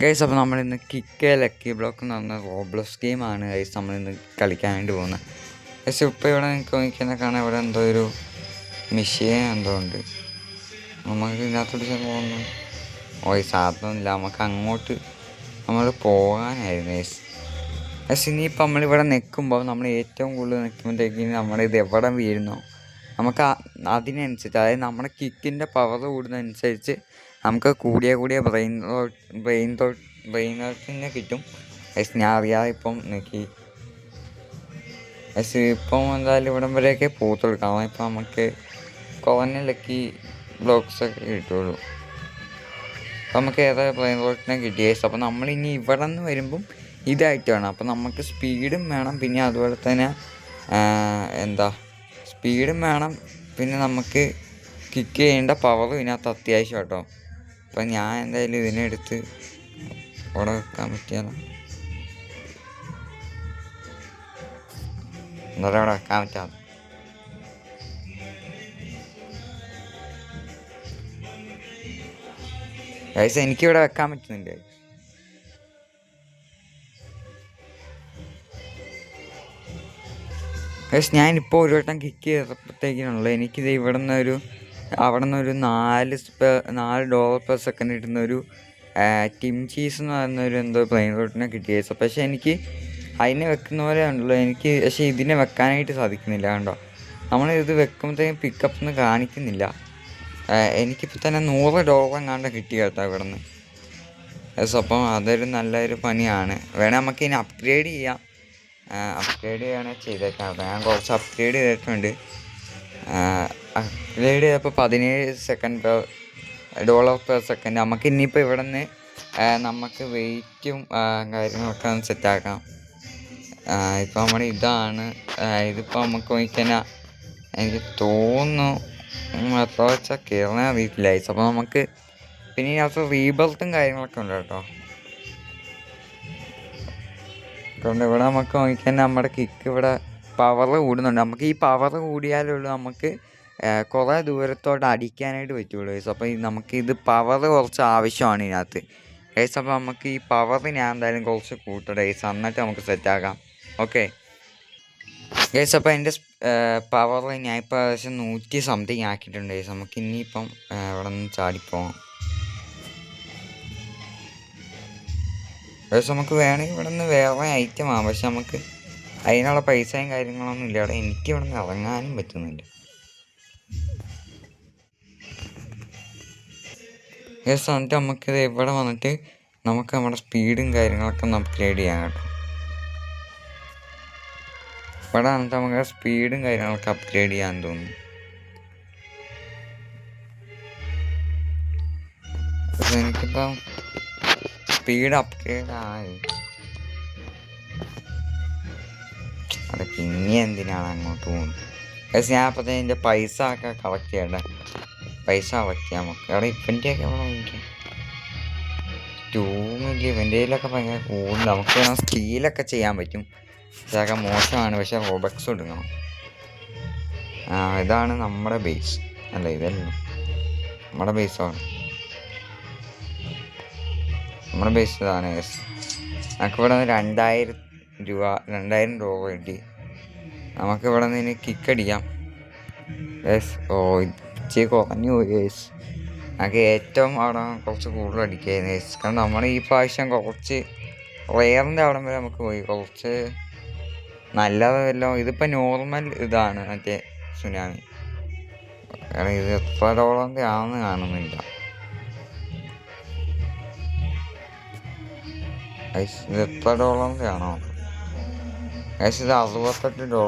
Guys, അപ്പോൾ നമ്മളിന്ന് kick lucky block എന്ന് പറഞ്ഞ റോബ്ലോക്സ് ഗെയിമാണ് ഗൈസ് നമ്മളിന്ന് കളിക്കാൻ വേണ്ടി പോകുന്നത്. ഗൈസ് ഇപ്പോൾ ഇവിടെ നിങ്ങൾക്ക് നോക്കിയാൽ കാണാൻ ഇവിടെ എന്തോ ഒരു മിഷീൻ എന്തോ ഉണ്ട്. നമുക്ക് ഇതിനകത്തോട്ട് പോകുന്നു. ഗൈസ് അതൊന്നുമില്ല, നമുക്ക് അങ്ങോട്ട് നമ്മൾ പോകാനായിരുന്നു ഗൈസ്. ഗൈസ് ഇനിയിപ്പോൾ നമ്മളിവിടെ നിൽക്കുമ്പോൾ നമ്മൾ ഏറ്റവും കൂടുതൽ നിൽക്കുമ്പോഴത്തേക്കും നമ്മളിത് എവിടെ വീഴുന്നോ നമുക്ക് അതിനനുസരിച്ച്, അതായത് നമ്മുടെ കിക്കിൻ്റെ പവർ കൂടുന്നതനുസരിച്ച് നമുക്ക് കൂടിയ ബ്രെയിൻ റോട്ടിനെ കിട്ടും. എസ് ഞാൻ അറിയാതെ ഇപ്പം നോക്കി എസ് ഇപ്പം എന്തായാലും ഇവിടം വരെയൊക്കെ പോത്തുള്ളൂ. കാരണം ഇപ്പം നമുക്ക് കുറഞ്ഞ ലക്കി ബ്ലോക്സൊക്കെ കിട്ടുള്ളൂ. അപ്പം നമുക്ക് ഏതാ ബ്രെയിൻ റോട്ടിനെ കിട്ടി. അപ്പം നമ്മളിനി ഇവിടെ നിന്ന് വരുമ്പം ഇതായിട്ട് വേണം. അപ്പം നമുക്ക് സ്പീഡും വേണം, പിന്നെ അതുപോലെ തന്നെ സ്പീഡും വേണം, പിന്നെ നമുക്ക് കിക്ക് ചെയ്യേണ്ട പവറും ഇതിനകത്ത് അത്യാവശ്യം കേട്ടോ. അപ്പം ഞാൻ എന്തായാലും ഇതിനെടുത്ത് അവിടെ വെക്കാൻ പറ്റിയാലോ, എന്തായാലും അവിടെ വെക്കാൻ പറ്റാതെ. ഗൈസ് എനിക്കിവിടെ വെക്കാൻ പറ്റുന്നുണ്ട്. ഗൈസ് ഞാനിപ്പോൾ ഒരു വട്ടം കിക്ക് ചെയ്തപ്പോഴത്തേക്കിനുള്ളൂ എനിക്കിത് അവിടെ നിന്നൊരു $4 കിട്ടുന്നൊരു ടിം ചീസ് എന്ന് പറയുന്നൊരു എന്തോ ബ്രെയിൻ റോട്ടിനെ കിട്ടിയ. പക്ഷേ എനിക്ക് അതിനെ വെക്കുന്ന പോലെ ഉണ്ടല്ലോ എനിക്ക്, പക്ഷേ ഇതിനെ വെക്കാനായിട്ട് സാധിക്കുന്നില്ല. കണ്ടോ, നമ്മളിത് വെക്കുമ്പോഴത്തേക്കും പിക്കപ്പ് ഒന്നും കാണിക്കുന്നില്ല. എനിക്കിപ്പോൾ തന്നെ $100 എങ്ങാണ്ട് കിട്ടി കേട്ടോ ഇവിടെ നിന്ന്. അപ്പം അതൊരു നല്ലൊരു പണിയാണ്. വേണേൽ നമുക്ക് ഇനി അപ്ഗ്രേഡ് ചെയ്യാം. അപ്ഗ്രേഡ് ചെയ്യുകയാണെങ്കിൽ ചെയ്തേക്കാം. ഞാൻ കുറച്ച് അപ്ഗ്രേഡ് ചെയ്തിട്ടുണ്ട്. അപ്ഗ്രേഡ് ചെയ്തപ്പോൾ $17 നമുക്ക് ഇനിയിപ്പോൾ ഇവിടെ നിന്ന് നമുക്ക് വെയിറ്റും കാര്യങ്ങളൊക്കെ ഒന്ന് സെറ്റാക്കാം. ഇപ്പോൾ നമ്മുടെ ഇതാണ്. ഇതിപ്പോൾ നമുക്ക് നോക്കിക്കഴിഞ്ഞാൽ എനിക്ക് തോന്നുന്നു എത്ര വെച്ചാൽ കയറാൻ അറിയില്ല. അപ്പോൾ നമുക്ക് പിന്നെ ഇതിനകത്ത് റീബർത്തും കാര്യങ്ങളൊക്കെ ഉണ്ട് കേട്ടോ. അതുകൊണ്ട് ഇവിടെ നമുക്ക് നോക്കിയാൽ നമ്മുടെ കിക്ക് ഇവിടെ പവർ കൂടുന്നുണ്ട്. നമുക്ക് ഈ പവർ കൂടിയാലുള്ളൂ നമുക്ക് കുറേ ദൂരത്തോട്ട് അടിക്കാനായിട്ട് പറ്റുള്ളൂ ഗൈസ്. അപ്പോൾ നമുക്കിത് പവർ കുറച്ച് ആവശ്യമാണ് ഇതിനകത്ത് ഗൈസ്. അപ്പോൾ നമുക്ക് ഈ പവർ ഞാൻ എന്തായാലും കുറച്ച് കൂട്ടട്ടെ ഗൈസ്, എന്നിട്ട് നമുക്ക് സെറ്റാക്കാം. ഓക്കെ ഗൈസ്, അപ്പോൾ എൻ്റെ പവർ ഞാൻ ഇപ്പോൾ ഏകദേശം 100 സംതിങ് ആക്കിയിട്ടുണ്ട് ഗൈസ്. നമുക്ക് ഇനിയിപ്പം ഇവിടെ നിന്ന് ചാടിപ്പോവാം ഗൈസ്. നമുക്ക് വേണമെങ്കിൽ ഇവിടെ നിന്ന് വേറെ ഐറ്റം ആവാം, പക്ഷെ നമുക്ക് അതിനുള്ള പൈസയും കാര്യങ്ങളൊന്നും ഇല്ല അവിടെ. എനിക്ക് ഇവിടെ നിന്ന് ഇറങ്ങാനും പറ്റുന്നില്ല ഗൈസ്. എന്നിട്ട് നമുക്കിത് ഇവിടെ വന്നിട്ട് നമുക്ക് നമ്മുടെ സ്പീഡും കാര്യങ്ങളൊക്കെ ഒന്ന് അപ്ഗ്രേഡ് ചെയ്യാം കേട്ടോ. ഇവിടെ വന്നിട്ട് നമുക്ക് സ്പീഡും കാര്യങ്ങളൊക്കെ അപ്ഗ്രേഡ് ചെയ്യാൻ തോന്നുന്നു. എനിക്കിപ്പം സ്പീഡ് അപ്ഗ്രേഡ് ആയി. അവിടെ പിന്നെ എന്തിനാണ് അങ്ങോട്ട് പോകുന്നത് ഗൈസ്? ഞാൻ അപ്പോൾ എൻ്റെ പൈസ ഒക്കെ കളക്ട് ചെയ്യണ്ടേ, പൈസ കളക്ട് ചെയ്യാൻ നോക്കുക. അവിടെ ഇവൻ്റെയൊക്കെ അവിടെ നോക്കിയാൽ 2 മില്യൺ ഇവൻ്റെയിലൊക്കെ ഭയങ്കര കൂടുതൽ. നമുക്ക് സ്റ്റീലൊക്കെ ചെയ്യാൻ പറ്റും, ഇതൊക്കെ മോശമാണ്, പക്ഷേ റോബക്സ് എടുക്കണം. ഇതാണ് നമ്മുടെ ബേസ്, അല്ല ഇതല്ല നമ്മുടെ ബേസാണ്. നമ്മുടെ ബേസ് ഇതാണ് ഗൈസ്. നമുക്കിവിടെ നിന്ന് $2000 കിട്ടി. നമുക്കിവിടെ നിന്ന് ഇനി കിക്ക് അടിക്കാം ഗൈസ്. ഇച്ചിരി കുറഞ്ഞു പോയി ഗൈസ്. നമുക്ക് ഏറ്റവും അവിടെ കുറച്ച് കൂടുതൽ അടിക്കായിരുന്നു ഗൈസ്. കാരണം നമ്മൾ ഈ പ്രാവശ്യം കുറച്ച് റെയറിൻ്റെ അവിടെ വരെ നമുക്ക് പോയി, കുറച്ച് നല്ലതല്ലോ. ഇതിപ്പോൾ നോർമൽ ഇതാണ് മറ്റേ സുനാമി. കാരണം ഇത് എത്ര ഡോളറിൻ്റെ ആണെന്ന് കാണുന്നില്ല ഗൈസ്. ഇത് എത്ര ഡോളറിൻ്റെ ആണോ ഗൈസ്? ഇത് $68 കേട്ടോ,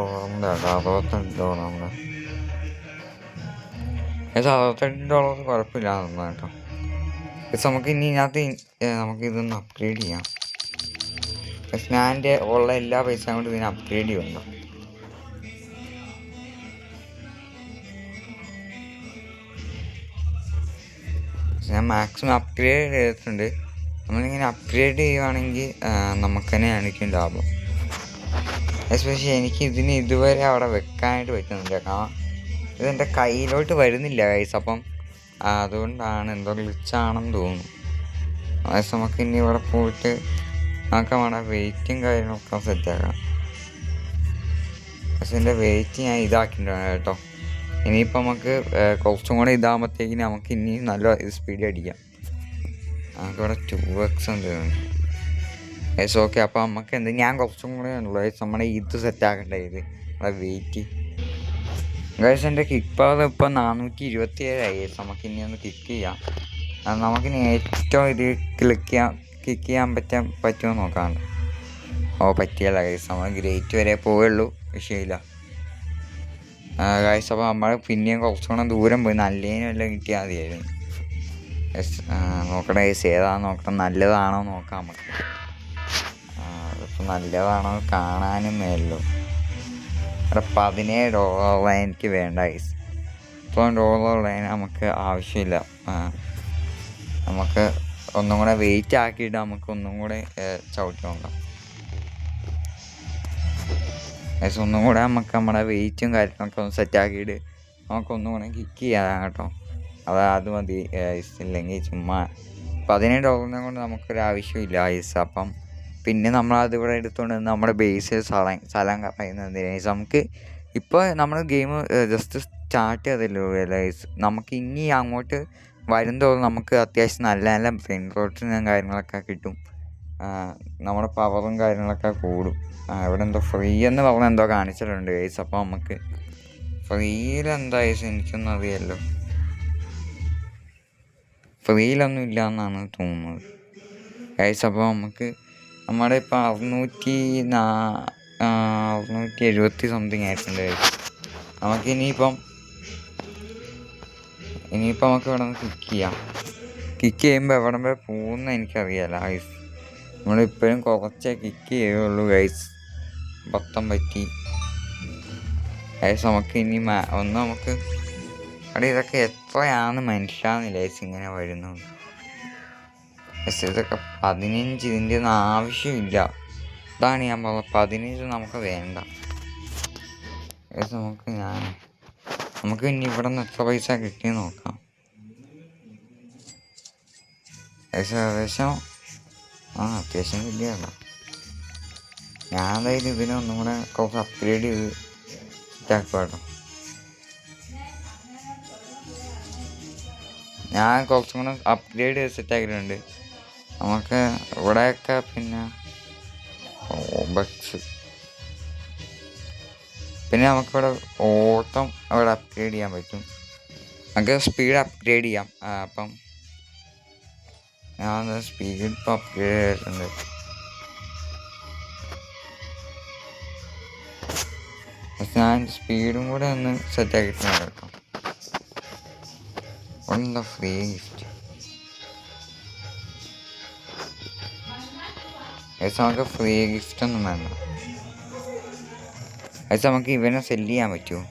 $68 ഗൈസ്. $68 കുഴപ്പമില്ലാന്ന് തോന്നുന്നു കേട്ടോ ഗൈസ്. നമുക്ക് ഇനി ഇതിനകത്ത് നമുക്കിതൊന്ന് അപ്ഗ്രേഡ് ചെയ്യാം ഗൈസ്. ഞാൻ എൻ്റെ ഉള്ള എല്ലാ പൈസയും കൊണ്ട് ഇതിനെ അപ്ഗ്രേഡ് ചെയ്യുന്നുണ്ടോ. ഞാൻ മാക്സിമം അപ്ഗ്രേഡ് ചെയ്തിട്ടുണ്ട്. നമ്മളിങ്ങനെ അപ്ഗ്രേഡ് ചെയ്യുവാണെങ്കിൽ നമുക്ക് തന്നെ ആയിരിക്കും ലാഭം. എസ്പെഷ്യലി എനിക്ക് ഇതിന് ഇതുവരെ അവിടെ വെക്കാനായിട്ട് പറ്റുന്നില്ല, കാരണം ഇതെൻ്റെ കയ്യിലോട്ട് വരുന്നില്ല ഗൈസ്. അപ്പം അതുകൊണ്ടാണ്, എന്തോ ഗ്ലിച്ചാണെന്ന് തോന്നുന്നു. അതേസം നമുക്ക് ഇനി ഇവിടെ പോയിട്ട് നമുക്ക് നമ്മുടെ വെയിറ്റും കാര്യങ്ങളൊക്കെ സെറ്റാക്കാം. പക്ഷെ എൻ്റെ വെയിറ്റ് ഞാൻ ഇതാക്കിയിട്ടാണ് കേട്ടോ. ഇനിയിപ്പോൾ നമുക്ക് കുറച്ചും കൂടെ ഇതാകുമ്പോഴത്തേക്കിന് നമുക്ക് ഇനി നല്ല സ്പീഡ് അടിക്കാം. നമുക്കിവിടെ 2x ഉണ്ട്. ഓക്കെ. അപ്പോൾ നമുക്ക് ഞാൻ കുറച്ചും കൂടെ ഉള്ളൂ നമ്മുടെ ഇത് സെറ്റാക്കേണ്ട ഇത് നമ്മുടെ വെയിറ്റ്. ഗൈസ് എൻ്റെ കിക്ക് പവർ ഇപ്പോൾ 427 നമുക്ക് ഇനി ഒന്ന് കിക്ക് ചെയ്യാം. നമുക്കിനി ഏറ്റവും ഇത് കിക്ക് ചെയ്യാൻ പറ്റുമോ നോക്കാറുണ്ട്. പറ്റിയല്ല ഗൈസ്, നമ്മൾ ഗ്രേറ്റ് വരെ പോവുള്ളൂ, വിഷയമില്ല ഗൈസ്. അപ്പോൾ നമ്മൾ പിന്നെയും കുറച്ചുകൂടെ ദൂരം പോയി നല്ലതിനെല്ലാം കിട്ടിയാൽ മതിയായിരുന്നു. നോക്കട്ടെ ഗൈസ്, ഏതാണെന്ന് നോക്കണം, നല്ലതാണോ നോക്കാം നമുക്ക്. ഇപ്പം നല്ലതാണോ കാണാനും മേലോ. അവിടെ $17 എനിക്ക് വേണ്ട ഗൈസ്. $10 നമുക്ക് ആവശ്യമില്ല. നമുക്ക് ഒന്നും കൂടെ വെയിറ്റ് ആക്കിയിട്ട് നമുക്ക് ഒന്നും കൂടെ ചവിട്ടി നോക്കാം ഗൈസ്. ഒന്നും കൂടെ നമുക്ക് നമ്മുടെ വെയിറ്റും കാര്യങ്ങളൊക്കെ ഒന്ന് സെറ്റാക്കിയിട്ട് നമുക്കൊന്നും കൂടെ കിക്ക് ചെയ്യാം കേട്ടോ. അത് മതി ഗൈസ്. ഇല്ലെങ്കിൽ ചുമ്മാ $17 കൊണ്ട് നമുക്കൊരാവശ്യമില്ല ഗൈസ്. അപ്പം പിന്നെ നമ്മളതിവിടെ എടുത്തുകൊണ്ട് നമ്മുടെ ബേസിൽ സ്ഥലം പറയുന്നത് നമുക്ക് ഇപ്പോൾ നമ്മൾ ഗെയിം ജസ്റ്റ് സ്റ്റാർട്ട് ചെയ്തല്ലോ ഗൈസ്. നമുക്ക് ഇനി അങ്ങോട്ട് വരുംതോറും നമുക്ക് അത്യാവശ്യം നല്ല നല്ല ബ്രെയിൻ റോട്ടിനും കാര്യങ്ങളൊക്കെ കിട്ടും. നമ്മുടെ പവറും കാര്യങ്ങളൊക്കെ കൂടും. ഇവിടെ എന്തോ ഫ്രീ എന്ന് പറഞ്ഞാൽ എന്തോ കാണിച്ചിട്ടുണ്ട് ഗൈസ്. അപ്പോൾ നമുക്ക് ഫ്രീയിലെന്താ ഗൈസ് എനിക്കൊന്നും അറിയാമല്ലോ. ഫ്രീയിലൊന്നും ഇല്ല എന്നാണ് തോന്നുന്നത് ഗൈസ്. അപ്പോൾ നമുക്ക് നമ്മുടെ ഇപ്പോൾ 670 സംതിങ് ആയിട്ടുണ്ട് ഗൈസ്. നമുക്കിനിയിപ്പം നമുക്ക് ഇവിടെ നിന്ന് കിക്ക് ചെയ്യുമ്പോൾ എവിടെ വരെ പോകുന്ന എനിക്കറിയാമല്ല ഗൈസ്. നമ്മളിപ്പോഴും കുറച്ചേ കിക്ക് ചെയ്യുള്ളൂ ഗൈസ്. പത്തം പറ്റി ഗൈസ്. നമുക്ക് ഇനി നമുക്ക് അവിടെ ഇതൊക്കെ എത്രയാണ് മനസ്സിലാകുന്നില്ല ഗൈസ് ഇങ്ങനെ വരുന്നത്. ഇതൊക്കെ 15 ഇതിൻ്റെ ഒന്നും ആവശ്യമില്ല. ഇതാണ് ഞാൻ പറഞ്ഞത്, 15 നമുക്ക് വേണ്ട ഗൈസ്. നമുക്ക് ഇനി ഇവിടെ നിന്ന് എത്ര പൈസ കിട്ടിയെന്ന് നോക്കാം ഗൈസ്. ഏകദേശം അത്യാവശ്യം കിട്ടിയല്ലോ. ഞാൻ എന്തായാലും ഇതിനൊന്നും കൂടെ കുറച്ച് അപ്ഗ്രേഡ് ചെയ്ത് സെറ്റാക്കുക കേട്ടോ. ഞാൻ കുറച്ചും കൂടെ അപ്ഗ്രേഡ് ചെയ്ത് സെറ്റാക്കിയിട്ടുണ്ട്. നമുക്ക് ഇവിടെയൊക്കെ പിന്നെ ബക്സ്, പിന്നെ നമുക്കിവിടെ ഓട്ടം അവിടെ അപ്ഗ്രേഡ് ചെയ്യാൻ പറ്റും. നമുക്ക് സ്പീഡ് അപ്ഗ്രേഡ് ചെയ്യാം. അപ്പം ഞാൻ സ്പീഡ് ഇപ്പോൾ അപ്ഗ്രേഡ് ചെയ്തിട്ടുണ്ട്. ഞാൻ സ്പീഡും കൂടെ ഒന്ന് സെറ്റാക്കിയിട്ടുണ്ട് കേട്ടോ. എന്താ ഫ്രീ ഗിഫ്റ്റ് നമുക്ക് ഫ്രീ ഗിഫ്റ്റ് ഒന്നും വേണ്ട. നമുക്ക് ഇവനെ സെല്ല് ചെയ്യാൻ പറ്റുമോ?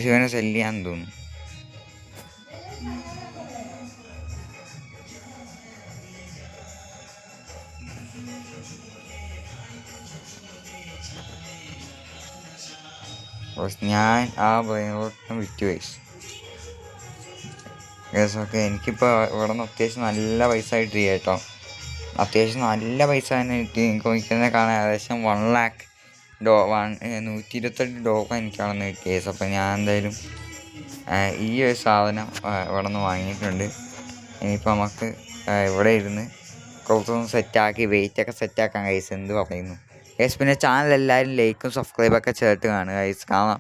ഇവനെ സെല്ല് ചെയ്യാൻ തോന്നുന്നു. ഞാൻ ആ ബ്രെയിനോട്ടും വിറ്റ് ഓക്കെ. എനിക്കിപ്പോൾ ഇവിടെ നിന്ന് അത്യാവശ്യം നല്ല പൈസ കിട്ടി കേട്ടോ. അത്യാവശ്യം നല്ല പൈസ തന്നെ കിട്ടി. എനിക്ക് കാണാൻ ഏകദേശം $128 എനിക്കാണെന്ന് കിട്ടിയ. അപ്പോൾ ഞാൻ എന്തായാലും ഈ ഒരു സാധനം ഇവിടെ നിന്ന് വാങ്ങിയിട്ടുണ്ട്. ഇനിയിപ്പോൾ നമുക്ക് ഇവിടെ ഇരുന്ന് കുറച്ചൊന്ന് സെറ്റാക്കി വെയിറ്റൊക്കെ സെറ്റാക്കാൻ ഗൈസ്. എന്ത് പറയുന്നു ഗൈസ്? പിന്നെ ചാനൽ എല്ലാവരും ലൈക്കും സബ്സ്ക്രൈബൊക്കെ ചേർത്ത് കാണുക ഗൈസ്. കാരണം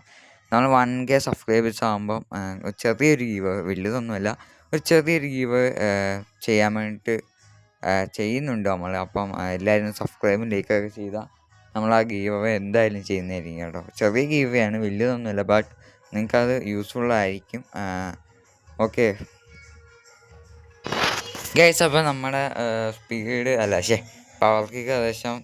നമ്മൾ 1K സബ്സ്ക്രൈബേഴ്സ് ആകുമ്പം ചെറിയൊരു ഗീവ്, വലുതൊന്നുമല്ല, ഒരു ചെറിയൊരു ഗീവ് ചെയ്യാൻ വേണ്ടിയിട്ട് ചെയ്യുന്നുണ്ട് നമ്മൾ. അപ്പം എല്ലാവരും സബ്സ്ക്രൈബും ലൈക്കൊക്കെ ചെയ്താൽ നമ്മൾ ആ ഗീവ് എന്തായാലും ചെയ്യുന്നതായിരിക്കും കേട്ടോ. ചെറിയ ഗീവയാണ്, വലിയതൊന്നുമില്ല, ബട്ട് നിങ്ങൾക്കത് യൂസ്ഫുള്ളായിരിക്കും. Okay guys. അപ്പോൾ നമ്മുടെ സ്പീഡ് പവർ കിക്ക് ഏകദേശം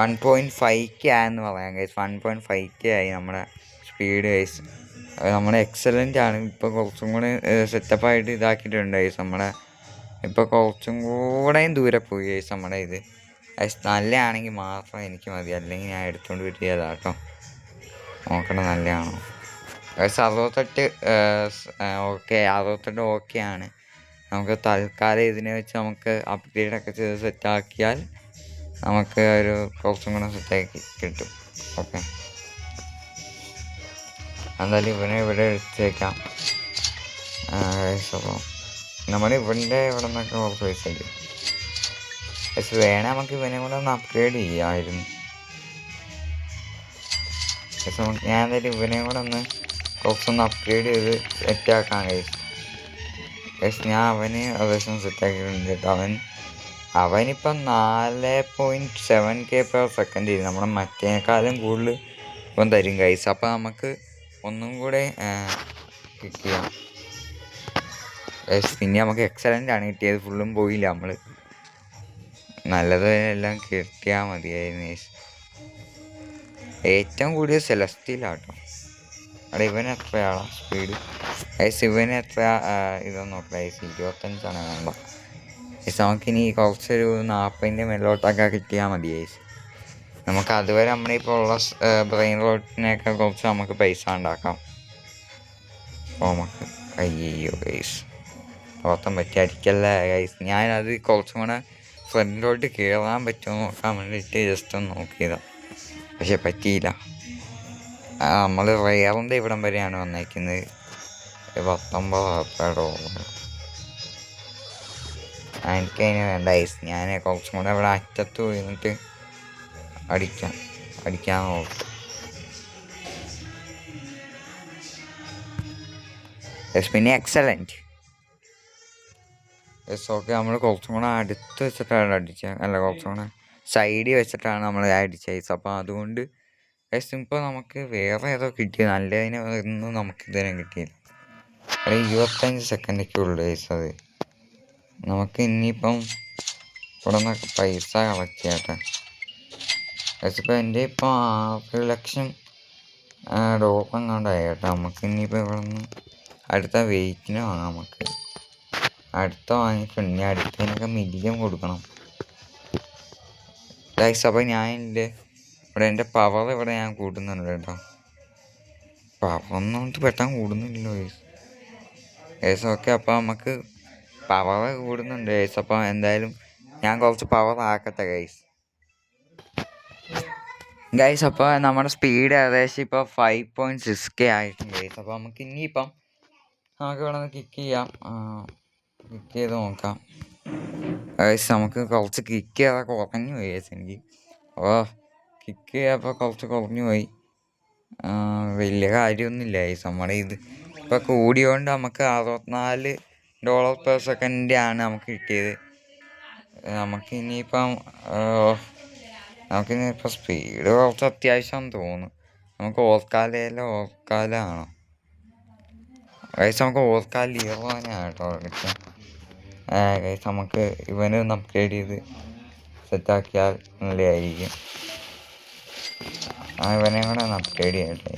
1.5K ആയെന്ന് പറയാം ഗൈസ്. 1.5K ആയി നമ്മുടെ സ്പീഡ് ഗൈസ്. നമ്മുടെ എക്സലൻ്റ് ആണ്. ഇപ്പോൾ കുറച്ചും കൂടെ സെറ്റപ്പായിട്ട് ഇതാക്കിയിട്ടുണ്ട് ഗൈസ്. ഇപ്പോൾ കുറച്ചും കൂടെയും ദൂരെ പോയി ഗൈസ് നമ്മുടെ ഇത്. നല്ലതാണെങ്കിൽ മാത്രം എനിക്ക് മതി, അല്ലെങ്കിൽ ഞാൻ എടുത്തുകൊണ്ട് വരികയതാ കേട്ടോ. നോക്കണം നല്ലതാണോ. 68 ഓക്കെ, 68 ഓക്കെ ആണ്. നമുക്ക് തൽക്കാലം ഇതിനെ വെച്ച് നമുക്ക് അപ്ഗ്രേഡൊക്കെ ചെയ്ത് സെറ്റാക്കിയാൽ നമുക്ക് ഒരു കുറച്ചും കൂടെ സെറ്റാക്കി കിട്ടും. ഓക്കെ, എന്തായാലും ഇവനെ ഇവിടെ എടുത്തേക്കാം. അപ്പോൾ നമ്മുടെ ഇവിടെ നിന്നൊക്കെ കുറച്ച് പൈസ ഉണ്ട്. പക്ഷെ വേണേൽ നമുക്ക് ഇവനെ കൂടെ ഒന്ന് അപ്ഗ്രേഡ് ചെയ്യാമായിരുന്നു. പക്ഷെ ഞാൻ എന്തായാലും ഇവനെ കൂടെ ഒന്ന് കുറച്ചൊന്ന് അപ്ഗ്രേഡ് ചെയ്ത് സെറ്റാക്കാം കഴിച്ചു. പക്ഷെ ഞാൻ അവന് ഏകദേശം സെറ്റാക്കിയിട്ടുണ്ട് കേട്ടോ. അവനിപ്പം 4.7K per second ചെയ്യും. നമ്മുടെ മറ്റേക്കാളും കൂടുതൽ ഇപ്പം തരും ഗൈസ്. അപ്പം നമുക്ക് ഒന്നും കൂടെ ക്ലിക്ക് ചെയ്യാം ഗൈസ്. പിന്നെ നമുക്ക് എക്സലൻ്റ് ആണ് കിട്ടിയത്, ഫുള്ളും പോയില്ല. നമ്മൾ നല്ലതെല്ലാം കിട്ടിയാൽ മതിയായിരുന്നു ഗൈസ്. ഏറ്റവും കൂടിയ സെലസ്റ്റിയിലാട്ടോ. അവിടെ ഇവന് എത്രയാണ് സ്പീഡ് ഗൈസ്? ഇവന് എത്ര ഇതൊന്നും നോക്കാം ഗൈസ്. 25 വേണ്ട ഗൈസ്. നമുക്കിനി കുറച്ചൊരു 40ൻ്റെ മേലോട്ടൊക്കെ കിട്ടിയാൽ മതി ഗൈസ്. നമുക്ക് അതുവരെ നമ്മളിപ്പോൾ ഉള്ള ബ്രെയിൻ റോട്ടിനെയൊക്കെ കുറച്ച് നമുക്ക് പൈസ ഉണ്ടാക്കാം. അപ്പോൾ നമുക്ക് അയ്യോ ഗൈസ് ഓർത്താൻ പറ്റി അടിക്കല്ലേ ഗൈസ്. ഞാനത് കുറച്ചും കൂടെ ഫ്രണ്ടിലോട്ട് കയറാൻ പറ്റുമോ നോക്കാൻ വേണ്ടിയിട്ട് ജസ്റ്റ് ഒന്ന് നോക്കിയതാണ്. പക്ഷെ പറ്റിയില്ല. നമ്മൾ റെയറിൻ്റെ ഇവിടം വരെയാണ് വന്നേക്കുന്നത്. 19 എനിക്കതിന് വേണ്ട ഗൈസ്. ഞാൻ കുറച്ചും കൂടെ ഇവിടെ അറ്റത്ത് പോയിട്ട് അടിക്കാൻ നോക്കും. പിന്നെ എക്സലൻറ്റ് ഓക്കെ. നമ്മൾ കുറച്ചും കൂടെ അടുത്ത് വെച്ചിട്ടാണ് അടിച്ചത്, അല്ല കുറച്ചും കൂടെ സൈഡിൽ വെച്ചിട്ടാണ് നമ്മൾ അടിച്ചത്. അപ്പോൾ അതുകൊണ്ട് ഇപ്പോൾ നമുക്ക് വേറെ ഏതോ കിട്ടിയത് നല്ലതിനെ ഒന്നും നമുക്ക് ഇതുവരെ കിട്ടിയില്ല. അത് 25 സെക്കൻഡൊക്കെ ഉള്ളു ഗൈസ്. അത് നമുക്ക് ഇനിയിപ്പം ഇവിടെ നിന്നൊക്കെ പൈസ കളക്ട് ചെയ്യട്ടെ ഗൈസ്. ഇപ്പോൾ എൻ്റെ ഇപ്പോൾ 6 ലക്ഷം ഡോളറെങ്ങാണ്ടായി കേട്ടോ. നമുക്ക് ഇനിയിപ്പോൾ ഇവിടെ നിന്ന് അടുത്ത വെയിറ്റിന് വാങ്ങാം. നമുക്ക് അടുത്ത വാങ്ങിയിട്ടുണ്ട്. ഇനി അടുത്തതിനൊക്കെ മില്യം കൊടുക്കണം ഗൈസ്. അപ്പോൾ ഞാൻ എൻ്റെ പവർ ഇവിടെ ഞാൻ കൂട്ടുന്നുണ്ട് കേട്ടോ. പവറൊന്നും പെട്ടെന്ന് കൂടുന്നില്ലല്ലോ ഗൈസ്. ഓക്കെ, അപ്പോൾ നമുക്ക് പവർ കൂടുന്നുണ്ട് ഗൈസ്. അപ്പോൾ എന്തായാലും ഞാൻ കുറച്ച് പവർ ആക്കട്ടെ ഗൈസ്. അപ്പോൾ നമ്മുടെ സ്പീഡ് ഏകദേശം ഇപ്പോൾ 5.6K ആയിട്ടുണ്ട് ഗൈസ്. അപ്പോൾ നമുക്ക് ഇനിയിപ്പം നമുക്ക് ഇവിടെ നിന്ന് കിക്ക് ചെയ്യാം. കിക്ക് ചെയ്ത് നോക്കാം ഗൈസ്. നമുക്ക് കുറച്ച് കിക്ക് ചെയ്താൽ കുറഞ്ഞു പോയി ഗൈസ് എനിക്ക്. അപ്പോൾ കിക്ക് ചെയ്തപ്പോൾ കുറച്ച് കുറഞ്ഞു പോയി. വലിയ കാര്യമൊന്നുമില്ല ഗൈസ്. നമ്മുടെ ഇത് ഇപ്പോൾ കൂടിയോണ്ട് നമുക്ക് $64 per second ആണ് നമുക്ക് കിട്ടിയത്. നമുക്കിനിയിപ്പം സ്പീഡ് കുറച്ച് അത്യാവശ്യം തോന്നുന്നു. നമുക്ക് ഓർക്കാലാണോ ഗൈസ്? നമുക്ക് ഓർക്കാൽ ലീറോനാണ് കേട്ടോ കിട്ടുക ഗൈസ്. നമുക്ക് ഇവനെ ഒന്ന് അപ്ഗ്രേഡ് ചെയ്ത് സെറ്റാക്കിയാൽ നല്ലതായിരിക്കും. ഇവനെ കൂടെ ഒന്ന് അപ്ഗ്രേഡ് ചെയ്യട്ടെ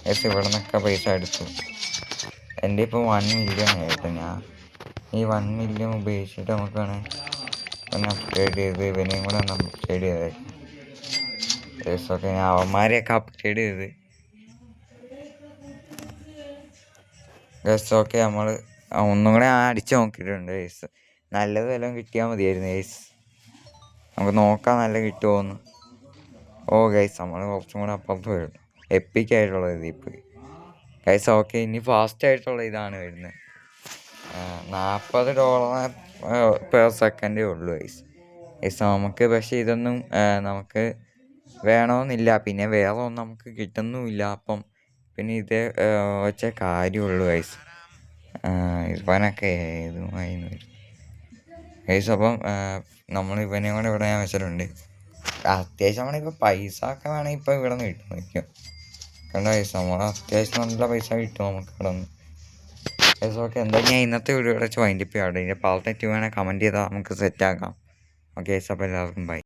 ഗൈസ്. ഇവിടെ നിന്നൊക്കെ പൈസ എടുത്തു. എൻ്റെ ഇപ്പോൾ 1 മില്യൺ ആയിട്ട് ഞാൻ ഈ 1 മില്യൺ ഉപയോഗിച്ചിട്ട് നമുക്ക് വേണമെങ്കിൽ ഒന്ന് അപ്ഗ്രേഡ് ചെയ്ത് ഇവനെയും കൂടെ ഒന്ന് അപ്ഗ്രേഡ് ചെയ്തേക്കാം ഗൈസ്. ഓക്കെ, ഞാൻ അവന്മാരെയൊക്കെ അപ്ഗ്രേഡ് ചെയ്ത് ഗൈസ്. ഓക്കെ, നമ്മൾ ഒന്നും കൂടെ അടിച്ച് നോക്കിയിട്ടുണ്ട് ഗൈസ്. നല്ലത് വല്ലതും കിട്ടിയാൽ മതിയായിരുന്നു ഗൈസ്. നമുക്ക് നോക്കാം നല്ല കിട്ടുമോയെന്ന്. ഓ ഗൈസ്, നമ്മൾ കുറച്ചും കൂടെ അപ്പുറത്ത് വരും. എപ്പിക്കായിട്ടുള്ളത് ഇപ്പോൾ ഗൈസ്. ഓക്കെ, ഇനി ഫാസ്റ്റായിട്ടുള്ള ഇതാണ് വരുന്നത്. $40 per second ഉള്ളൂ ഗൈസ്. നമുക്ക് പക്ഷേ ഇതൊന്നും നമുക്ക് വേണമെന്നില്ല. പിന്നെ വേറെ ഒന്നും നമുക്ക് കിട്ടുന്നുമില്ല. അപ്പം പിന്നെ ഇത് വെച്ച കാര്യമുള്ളൂ ഗൈസ്. ഇവനൊക്കെ ഏതുമായിരുന്നു ഗൈസ്. അപ്പം നമ്മൾ ഇവനെ കൂടെ ഇവിടെ ഞാൻ വെച്ചിട്ടുണ്ട്. അത്യാവശ്യം നമ്മളിപ്പോൾ പൈസ ഒക്കെ വേണമെങ്കിൽ ഇപ്പോൾ ഇവിടെ നിന്ന് കിട്ടും നിൽക്കും കണ്ട ഗൈസ്. നമ്മൾ അത്യാവശ്യം നല്ല പൈസ കിട്ടും നമുക്ക് ഇവിടെ നിന്ന് ഗൈസ്. ഓക്കെ, എന്തായാലും ഞാൻ ഇന്നത്തെ വീഡിയോ വെച്ച് വൈൻഡപ്പ് ചെയ്യാം. ഇതിൻ്റെ പാർട്ട് 2 വേണേൽ കമൻറ്റ് ചെയ്താൽ നമുക്ക് സെറ്റാക്കാം. ഓക്കെ ഗൈസ്, അപ്പോൾ എല്ലാവർക്കും ബൈ.